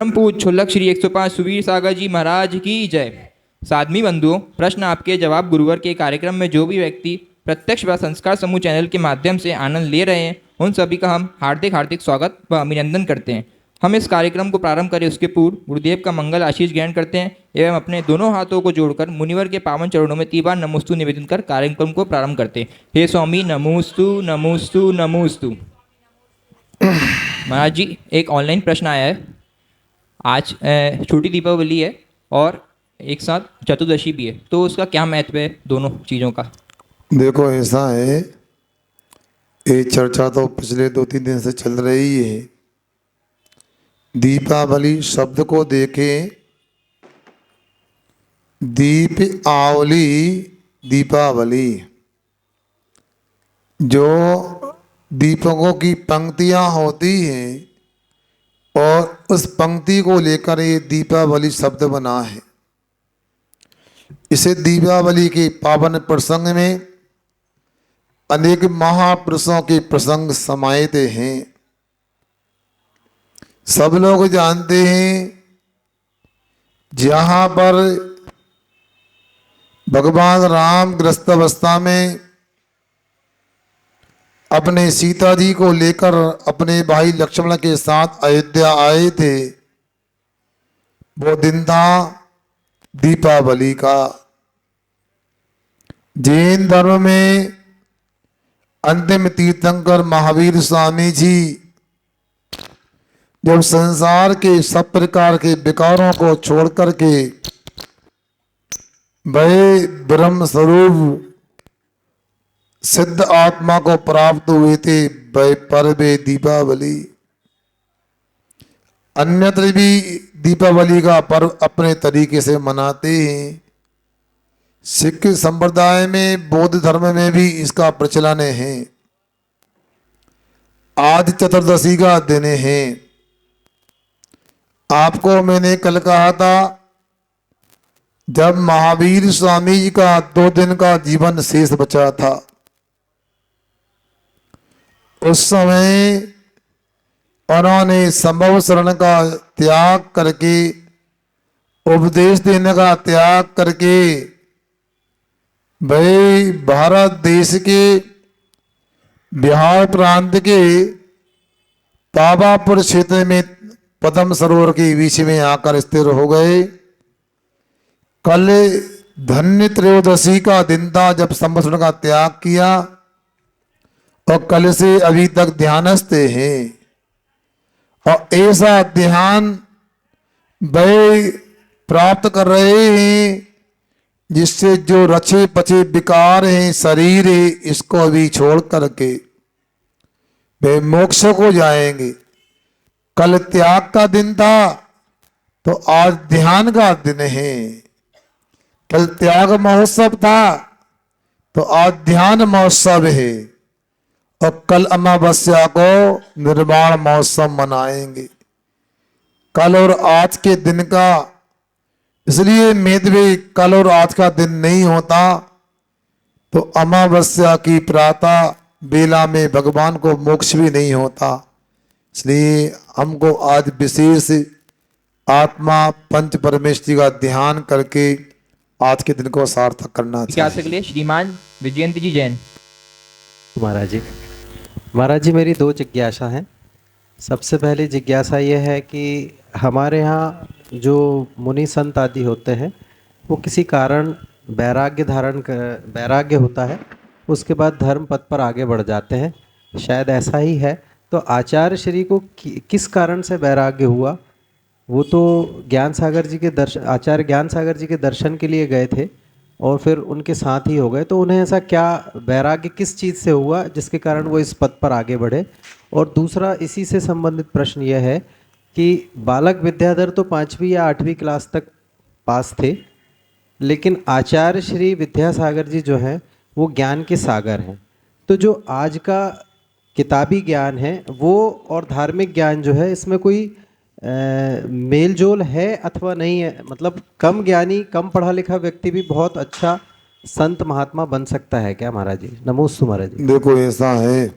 परम पूज्य छोलक श्री 105 सुवीर सागर जी महाराज की जय। साधवी बंधुओं, प्रश्न आपके जवाब गुरुवर के कार्यक्रम में जो भी व्यक्ति प्रत्यक्ष व संस्कार समूह चैनल के माध्यम से आनंद ले रहे हैं उन सभी का हम हार्दिक हार्दिक स्वागत व अभिनंदन करते हैं। हम इस कार्यक्रम को प्रारंभ करें उसके पूर्व गुरुदेव का मंगल आशीष ग्रहण करते हैं एवं अपने दोनों हाथों को जोड़कर मुनिवर के पावन चरणों में 3 बार नमोस्तु निवेदन कर कार्यक्रम को प्रारंभ करते हैं। हे स्वामी नमोस्तु नमोस्तु नमोस्तु। महाराज जी, एक ऑनलाइन प्रश्न आया है। आज छोटी दीपावली है और एक साथ चतुर्दशी भी है, तो उसका क्या महत्व है दोनों चीज़ों का? देखो, ऐसा है, ये चर्चा तो पिछले 2-3 दिन से चल रही है। दीपावली शब्द को देखें, दीप आवली दीपावली, जो दीपकों की पंक्तियां होती हैं और उस पंक्ति को लेकर ये दीपावली शब्द बना है। इसे दीपावली के पावन प्रसंग में अनेक महापुरुषों के प्रसंग समाहित हैं। सब लोग जानते हैं, जहाँ पर भगवान राम गृहस्थ अवस्था में अपने सीता जी को लेकर अपने भाई लक्ष्मण के साथ अयोध्या आए थे, वो दिन था दीपावली का। जैन धर्म में अंतिम तीर्थंकर महावीर स्वामी जी जब संसार के सब प्रकार के विकारों को छोड़ करके वह ब्रह्म स्वरूप सिद्ध आत्मा को प्राप्त हुए थे, वह पर्व दीपावली। अन्यत्र भी दीपावली का पर्व अपने तरीके से मनाते हैं। सिख संप्रदाय में, बौद्ध धर्म में भी इसका प्रचलन है। आज चतुर्दशी का दिन है। आपको मैंने कल कहा था, जब महावीर स्वामी जी का 2 दिन का जीवन शेष बचा था, उस समय उन्होंने संभव शरण का त्याग करके, उपदेश देने का त्याग करके, भाई भारत देश के बिहार प्रांत के पावापुर क्षेत्र में पद्म सरोवर के बीच में आकर स्थिर हो गए। कल धन्य त्रयोदशी का दिन था जब संभव शरण का त्याग किया, और कल से अभी तक ध्यानस्थ हैं। और ऐसा ध्यान वे प्राप्त कर रहे हैं जिससे जो रचे पचे विकार हैं, शरीर है, इसको भी छोड़ करके वे मोक्ष को जाएंगे। कल त्याग का दिन था तो आज ध्यान का दिन है। कल त्याग महोत्सव था तो आज ध्यान महोत्सव है, और कल अमावस्या को निर्वाण महोत्सव मनाएंगे। कल और आज के दिन का, इसलिए मेदवे कल और आज का दिन नहीं होता तो अमावस्या की प्रातः बेला में भगवान को मोक्ष भी नहीं होता। इसलिए हमको आज विशेष आत्मा पंच परमेश्वरी का ध्यान करके आज के दिन को सार्थक करना चाहिए। के लिए श्रीमान विजयंत जी जैन। महाराज जी, मेरी 2 जिज्ञासा हैं। सबसे पहली जिज्ञासा यह है कि हमारे यहाँ जो मुनि संत आदि होते हैं, वो किसी कारण वैराग्य होता है, उसके बाद धर्म पथ पर आगे बढ़ जाते हैं, शायद ऐसा ही है। तो आचार्य श्री को किस कारण से वैराग्य हुआ? वो तो आचार्य ज्ञान सागर जी के दर्शन के लिए गए थे और फिर उनके साथ ही हो गए, तो उन्हें ऐसा क्या वैराग्य किस चीज़ से हुआ जिसके कारण वो इस पद पर आगे बढ़े? और दूसरा इसी से संबंधित प्रश्न यह है कि बालक विद्याधर तो 5वीं या 8वीं क्लास तक पास थे, लेकिन आचार्य श्री विद्यासागर जी जो हैं वो ज्ञान के सागर हैं। तो जो आज का किताबी ज्ञान है वो और धार्मिक ज्ञान जो है, इसमें कोई मेल जोल है अथवा नहीं है? मतलब कम ज्ञानी, कम पढ़ा लिखा व्यक्ति भी बहुत अच्छा संत महात्मा बन सकता है क्या महाराज जी? नमोस्तु महाराज जी। देखो, ऐसा है,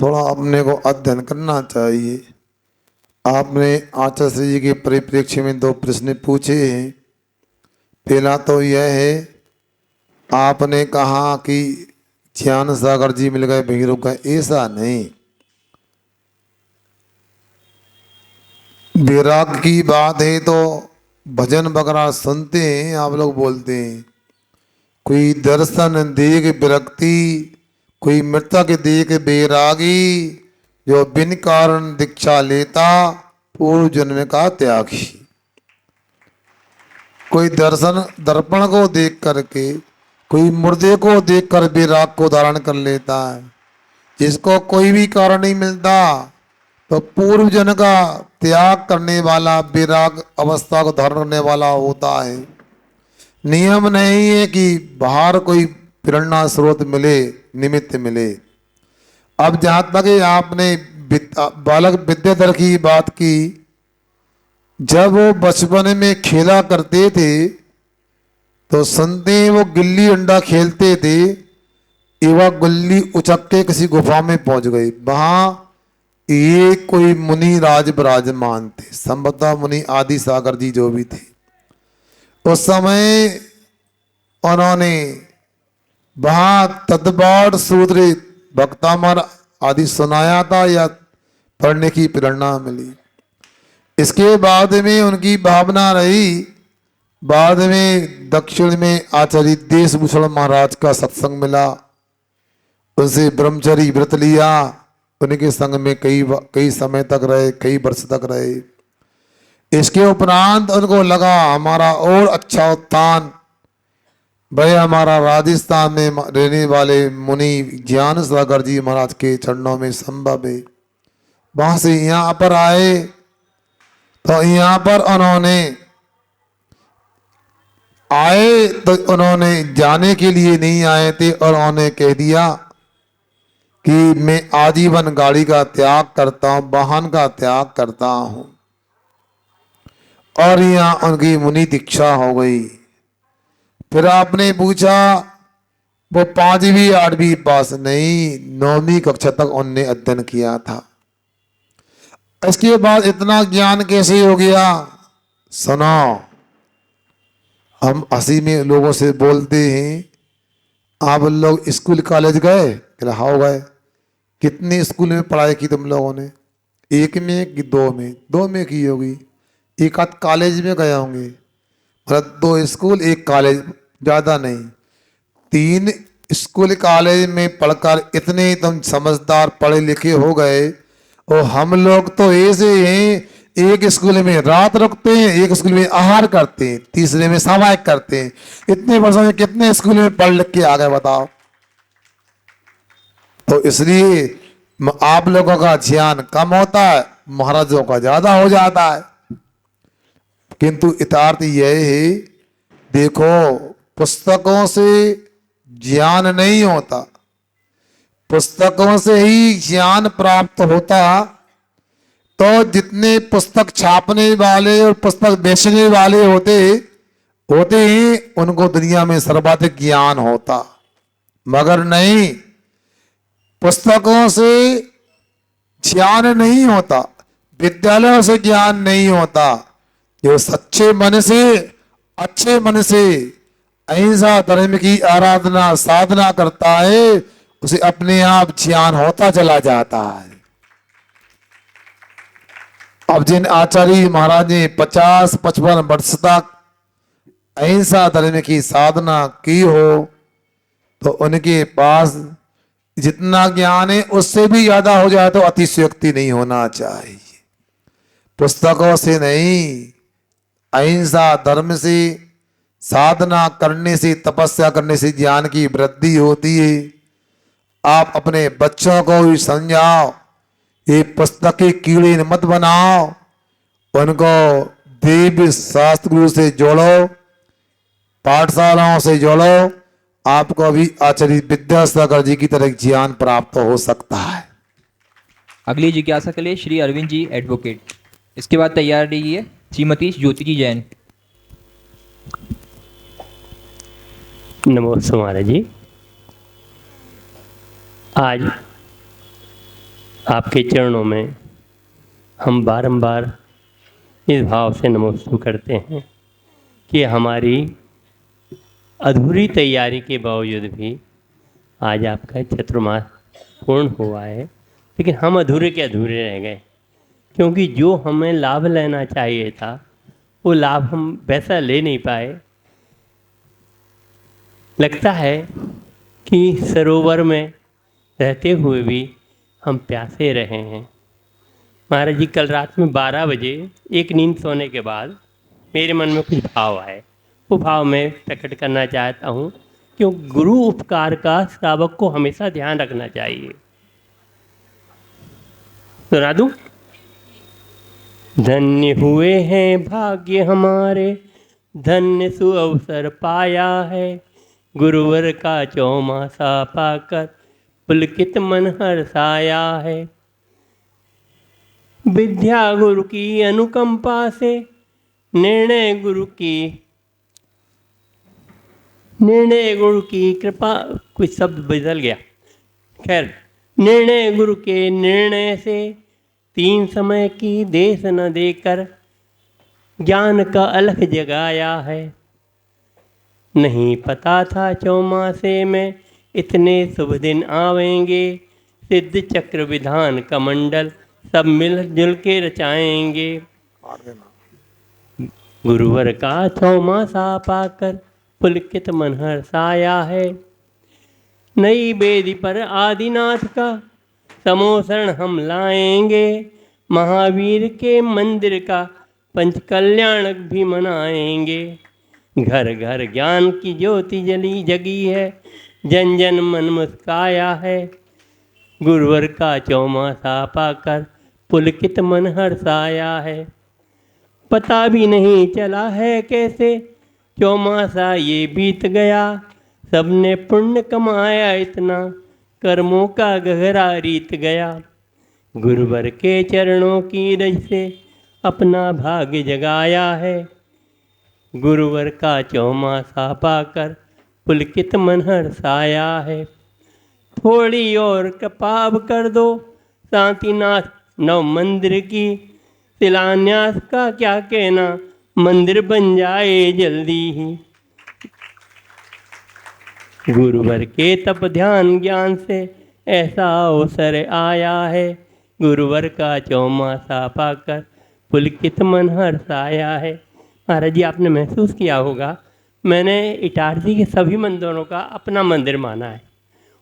थोड़ा अपने को अध्ययन करना चाहिए। आपने आचार्य श्री जी के परिप्रेक्ष्य में दो प्रश्न पूछे हैं। पहला तो यह है, आपने कहा कि ज्ञान सागर जी मिल गए वहीं रुक गए, ऐसा नहीं। वैराग की बात है तो भजन वगैरह सुनते हैं, आप लोग बोलते हैं कोई दर्शन देख विरक्ति, कोई मृतक देख बैरागी, जो बिन कारण दीक्षा लेता पूर्व जन्म का त्यागी। कोई दर्शन दर्पण को देख करके, कोई मुर्दे को देखकर बैराग को धारण कर लेता है। जिसको कोई भी कारण नहीं मिलता तो पूर्व जन्म का त्याग करने वाला बैराग अवस्था को धारण करने वाला होता है। नियम नहीं है कि बाहर कोई प्रेरणा स्रोत मिले, निमित्त मिले। अब जहाँ तक आपने बालक विद्याधर की बात की, जब वो बचपन में खेला करते थे तो सुनते वो गिल्ली अंडा खेलते थे, एवं गुल्ली उचक के किसी गुफा में पहुंच गई। वहां ये कोई मुनि राज विराजमान थे, संभवतः मुनि आदि सागर जी जो भी थे। उस समय उन्होंने वहां तदबाड़ सूत्र भक्तामर आदि सुनाया था या पढ़ने की प्रेरणा मिली। इसके बाद में उनकी भावना रही, बाद में दक्षिण में आचार्य देशभूषण महाराज का सत्संग मिला, उनसे ब्रह्मचर्य व्रत लिया, उनके संग में कई समय तक रहे, कई वर्ष तक रहे। इसके उपरांत उनको लगा हमारा और अच्छा उत्थान भाई हमारा राजस्थान में रहने वाले मुनि ज्ञान सागर जी महाराज के चरणों में संभव है। वहां से यहाँ पर आए तो यहाँ पर उन्होंने जाने के लिए नहीं आए थे और उन्होंने कह दिया कि मैं आजीवन गाड़ी का त्याग करता हूं, वाहन का त्याग करता हूं। और यहाँ उनकी मुनि दीक्षा हो गई। फिर आपने पूछा वो 5वीं 8वीं पास नहीं, 9वीं कक्षा तक उनने अध्ययन किया था। इसके बाद इतना ज्ञान कैसे हो गया? सुनो, हम हंसी में लोगों से बोलते हैं आप लोग स्कूल कॉलेज गए? हाँ गए। कितने स्कूल में पढ़ाई की तुम लोगों ने? 1 में कि 2 में? 2 में की होगी। एक आध कॉलेज में गए होंगे, मतलब 2 स्कूल 1 कॉलेज, ज़्यादा नहीं। 3 स्कूल कॉलेज में पढ़कर इतने तुम समझदार पढ़े लिखे हो गए। और हम लोग तो ऐसे हैं, एक स्कूल में रात रुकते हैं, एक स्कूल में आहार करते हैं, तीसरे में सामायिक करते हैं। इतने वर्षों में कितने स्कूल में पढ़ लिख के आ गए बताओ? तो इसलिए आप लोगों का ज्ञान कम होता है, महाराजों का ज्यादा हो जाता है। किंतु यथार्थ यह है, देखो पुस्तकों से ज्ञान नहीं होता, पुस्तकों से ही ज्ञान प्राप्त होता। तो जितने पुस्तक छापने वाले और पुस्तक बेचने वाले होते हैं, उनको दुनिया में सर्वाधिक ज्ञान होता। मगर नहीं, पुस्तकों से ज्ञान नहीं होता, विद्यालयों से ज्ञान नहीं होता। जो सच्चे मन से, अच्छे मन से अहिंसा धर्म की आराधना साधना करता है, उसे अपने आप ज्ञान होता चला जाता है। अब जिन आचार्य महाराज ने 50-55 वर्ष तक अहिंसा धर्म की साधना की हो, तो उनके पास जितना ज्ञान है उससे भी ज्यादा हो जाए तो अतिशयोक्ति नहीं होना चाहिए। पुस्तकों से नहीं, अहिंसा धर्म से साधना करने से, तपस्या करने से ज्ञान की वृद्धि होती है। आप अपने बच्चों को भी समझाओ, ये पुस्तक के कीड़े मत बनाओ, उनको देव शास्त्र गुरु से जोड़ो, पाठशालाओं से जोड़ो। आपको अभी आचार्य विद्यासागर जी की तरह ज्ञान प्राप्त हो सकता है। अगली जिज्ञासा के लिए श्री अरविंद जी एडवोकेट, इसके बाद तैयार रहिए श्रीमती ज्योति जी जैन। नमस्ते महाराज जी, आज आपके चरणों में हम बारंबार इस भाव से नमोस्तु करते हैं कि हमारी अधूरी तैयारी के बावजूद भी आज आपका चतुर्मास पूर्ण हुआ है, लेकिन हम अधूरे के अधूरे रह गए, क्योंकि जो हमें लाभ लेना चाहिए था वो लाभ हम वैसा ले नहीं पाए। लगता है कि सरोवर में रहते हुए भी हम प्यासे रहे हैं। महाराज जी, कल रात में 12 बजे एक नींद सोने के बाद मेरे मन में कुछ भाव आए, वो भाव मैं प्रकट करना चाहता हूँ, क्योंकि गुरु उपकार का श्रावक को हमेशा ध्यान रखना चाहिए। सुना दूँ? धन्य हुए हैं भाग्य हमारे, धन्य सुअवसर पाया है, गुरुवर का चौमासा पाकर पुलकित मन हर्षाया है। विद्या गुरु की अनुकंपा से, निर्णय गुरु की कृपा, कुछ शब्द बदल गया, खैर, निर्णय गुरु के निर्णय से 3 समय की देश न देकर ज्ञान का अलख जगाया है। नहीं पता था चौमासे में इतने शुभ दिन आवेंगे, सिद्ध चक्र विधान का मंडल सब मिलजुल के रचाएंगे। गुरुवर का चौमासा पाकर पुलकित मन हर्षाया है। नई बेदी पर आदिनाथ का समोसरण हम लाएंगे, महावीर के मंदिर का पंचकल्याण भी मनाएंगे। घर घर ज्ञान की ज्योति जली जगी है, जन जन मन मुस्काया है, गुरुवर का चौमासा पाकर पुलकित मन हर्षाया है। पता भी नहीं चला है कैसे चौमासा ये बीत गया, सबने पुण्य कमाया इतना, कर्मों का गहरा रीत गया। गुरुवर के चरणों की रज से अपना भाग्य जगाया है, गुरुवर का चौमासा पाकर पुलकित मन हर्षाया है। थोड़ी और कृपाब कर दो शांतिनाथ नव मंदिर की, शिलान्यास का क्या कहना, मंदिर बन जाए जल्दी ही। गुरुवर के तप ध्यान ज्ञान से ऐसा अवसर आया है, गुरुवर का चौमासा पाकर पुलकित मन हर्षाया है। महाराज जी, आपने महसूस किया होगा, मैंने इटारसी के सभी मंदिरों का अपना मंदिर माना है,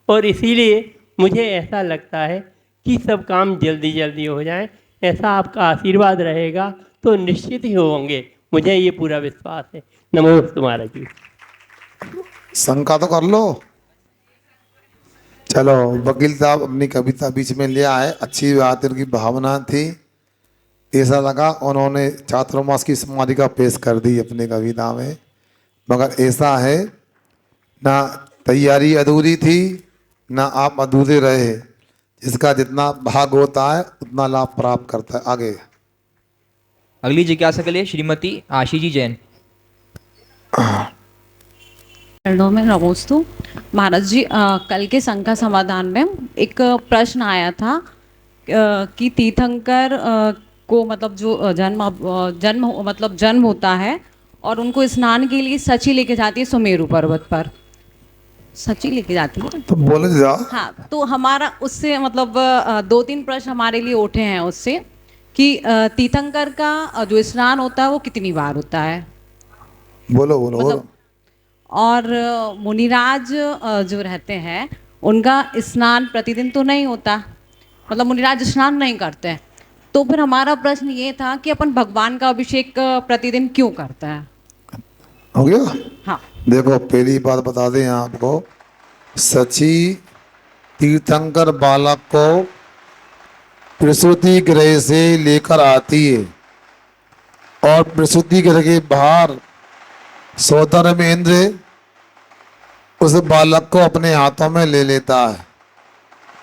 और इसीलिए मुझे ऐसा लगता है कि सब काम जल्दी जल्दी हो जाए। ऐसा आपका आशीर्वाद रहेगा तो निश्चित ही होंगे, मुझे ये पूरा विश्वास है। नमोस्तु महाराज जी। शंका तो कर लो। चलो, वकील साहब अपनी कविता बीच में ले आए, अच्छी बात, उनकी भावना थी। ऐसा लगा उन्होंने चातुर्मास की समाधिका पेश कर दी अपनी कविता में, मगर ऐसा है ना, तैयारी अधूरी थी ना आप अधूरे रहे। जिसका जितना भाग होता है उतना लाभ प्राप्त करता है। आगे अगली जिज्ञासा के लिए श्रीमती आशी जी जैन। चरणों में नमोस्तु। महाराज जी, कल के शंका समाधान में एक प्रश्न आया था कि तीर्थंकर को मतलब जो जन्म होता है और उनको स्नान के लिए सची लेके जाती है सुमेरु पर्वत पर, सची लेके जाती है तो बोले जा। हाँ, तो हमारा उससे मतलब 2-3 प्रश्न हमारे लिए उठे हैं उससे कि तीर्थंकर का जो स्नान होता है वो कितनी बार होता है, बोलो बोलो मतलब, बोलो। और मुनिराज जो रहते हैं उनका स्नान प्रतिदिन तो नहीं होता, मतलब मुनिराज स्नान नहीं करते हैं। तो फिर हमारा प्रश्न ये था कि अपन भगवान का अभिषेक प्रतिदिन क्यों करते हैं। हो गया। हाँ, देखो, पहली बात बता दें आपको, सची तीर्थंकर बालक को प्रसूति गृह से लेकर आती है और प्रसूति गृह के बाहर सौदर में इंद्र उस बालक को अपने हाथों में ले लेता है।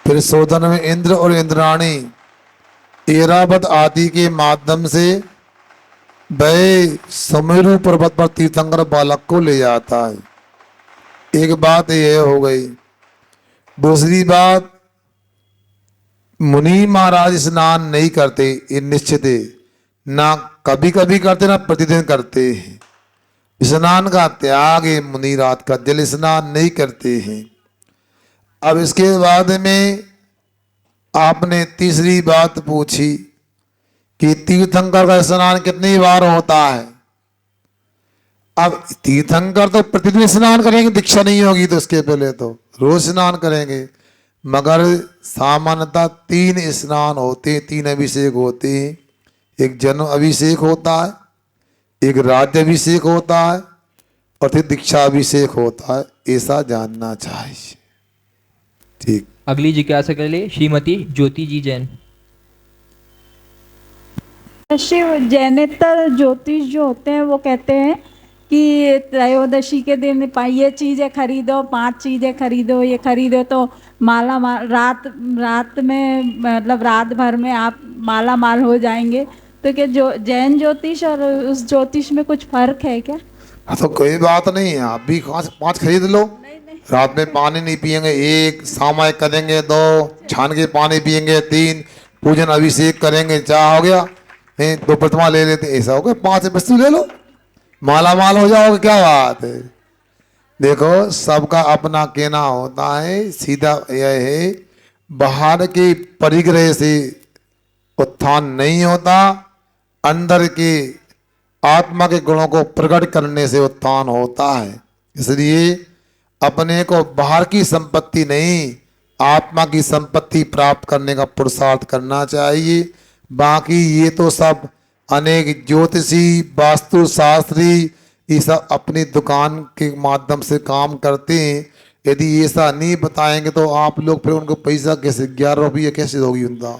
फिर सौदर में इंद्र और इंद्राणी ऐरावत आदि के माध्यम से वह सुमेरु पर्वत पर तीर्थंकर बालक को ले जाता है। एक बात यह हो गई। दूसरी बात, मुनि महाराज स्नान नहीं करते, ये निश्चित है। ना कभी कभी करते ना प्रतिदिन करते हैं। स्नान का त्याग है, मुनि रात का जल स्नान नहीं करते हैं। अब इसके बाद में आपने तीसरी बात पूछी कि तीर्थंकर का स्नान कितनी बार होता है। अब तीर्थंकर तो प्रतिदिन स्नान करेंगे, दीक्षा नहीं होगी तो उसके पहले तो रोज स्नान करेंगे, मगर सामान्यतः 3 स्नान होते हैं, 3 अभिषेक होते हैं। एक जन्म अभिषेक होता है, एक राज्य अभिषेक होता है और फिर दीक्षा अभिषेक होता है, ऐसा जानना चाहिए। ठीक। अगली जिज्ञासा के लिए श्रीमती ज्योति जी जैन। शिव जैनेतर ज्योतिष जो होते हैं वो कहते हैं कि त्रयोदशी के दिन ये चीज़ें खरीदो, 5 चीज़ें खरीदो, ये खरीदो तो माला माल रात में मतलब रात भर में आप माला माल हो जाएंगे। तो क्या जो जैन ज्योतिष और उस ज्योतिष में कुछ फर्क है क्या? हाँ तो कोई बात नहीं है, आप भी 5 खरीद लो। रात में पानी नहीं पियेंगे 1, सामायिक करेंगे 2, छान के पानी पियेंगे 3, पूजन अभिषेक करेंगे 4, हो गया। 2 प्रतिमा ले लेते, ऐसा हो गया। 5 वस्तु ले लो, माला माल हो जाओगे, क्या बात है। देखो सबका अपना कहना होता है, सीधा यह है बाहर के परिग्रह से उत्थान नहीं होता, अंदर के आत्मा के गुणों को प्रकट करने से उत्थान होता है। इसलिए अपने को बाहर की संपत्ति नहीं, आत्मा की संपत्ति प्राप्त करने का पुरुषार्थ करना चाहिए। बाकी ये तो सब अनेक ज्योतिषी, वास्तु शास्त्री, ये सब अपनी दुकान के माध्यम से काम करते हैं। यदि ऐसा नहीं बताएंगे तो आप लोग फिर उनको पैसा कैसे, 11 रुपये कैसे दोगी उनका।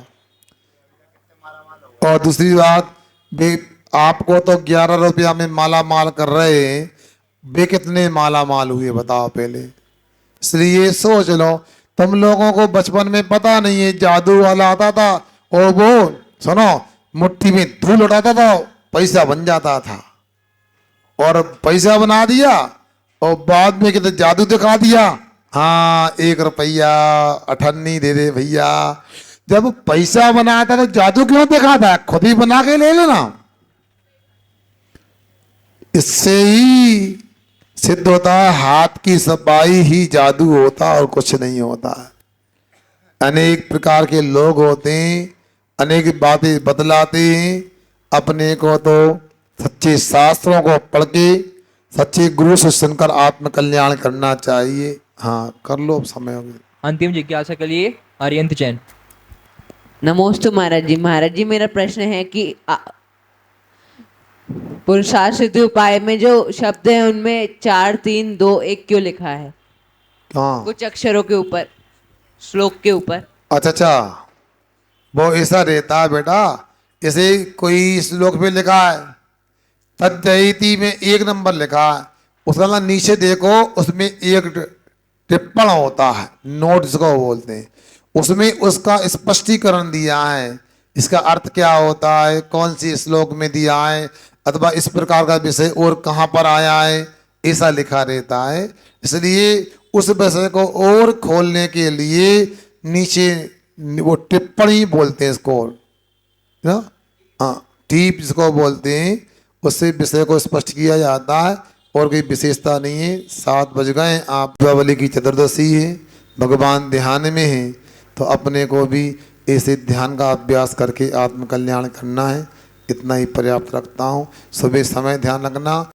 और दूसरी बात, वे आपको तो 11 रुपया में माला माल कर रहे हैं, वे कितने माला माल हुए बताओ पहले। इसलिए सोच लो, तुम लोगों को बचपन में पता नहीं है, जादू वाला आता था और वो सुनो मुट्ठी में धूल उठाता था, पैसा बन जाता था, और पैसा बना दिया और बाद में कहते जादू दिखा दिया, हाँ 1 रुपया 98 दे दे भैया। जब पैसा बनाया था तो जादू क्यों दिखाता है, खुद ही बना के ले लेना। इससे ही सिद्ध होता है हाथ की सफाई ही जादू होता और कुछ नहीं होता। अनेक प्रकार के लोग होते हैं, अनेक बातें बतलाते हैं। अपने को तो सच्चे शास्त्रों को पढ़ के सच्चे गुरु से सुनकर आत्मकल्याण करना चाहिए। हाँ कर लो, अब समय हो गया। अंतिम जिज्ञासा के लिए आर्यंत जैन। नमोस्तु महाराज जी। महाराज जी मेरा प्रश्न है कि पुरुषार्थ सिद्धि उपाय में जो शब्द है उनमें 4 3 2 1 क्यों लिखा है? हाँ कुछ अक्षरों के ऊपर, श्लोक के ऊपर। अच्छा, वो ऐसा रहता है बेटा। जैसे कोई श्लोक पे लिखा है तद्जयति में 1 नंबर लिखा है, उसका नीचे देखो उसमें 1 टिप्पण होता है, नोट जिसको बोलते हैं, उसमें उसका स्पष्टीकरण दिया है, इसका अर्थ क्या होता है, कौन सी श्लोक में दिया है, अथवा इस प्रकार का विषय और कहाँ पर आया है, ऐसा लिखा रहता है। इसलिए उस विषय को और खोलने के लिए नीचे वो टिप्पणी बोलते हैं इसको ना, हाँ टीप जिसको बोलते हैं, उससे विषय को स्पष्ट किया जाता है। और कोई विशेषता नहीं है। 7 बज गए, आप दीपावली की चतुर्दशी है, भगवान ध्यान में है, तो अपने को भी ऐसे ध्यान का अभ्यास करके आत्मकल्याण करना है। इतना ही पर्याप्त रखता हूँ। सुबह समय ध्यान रखना।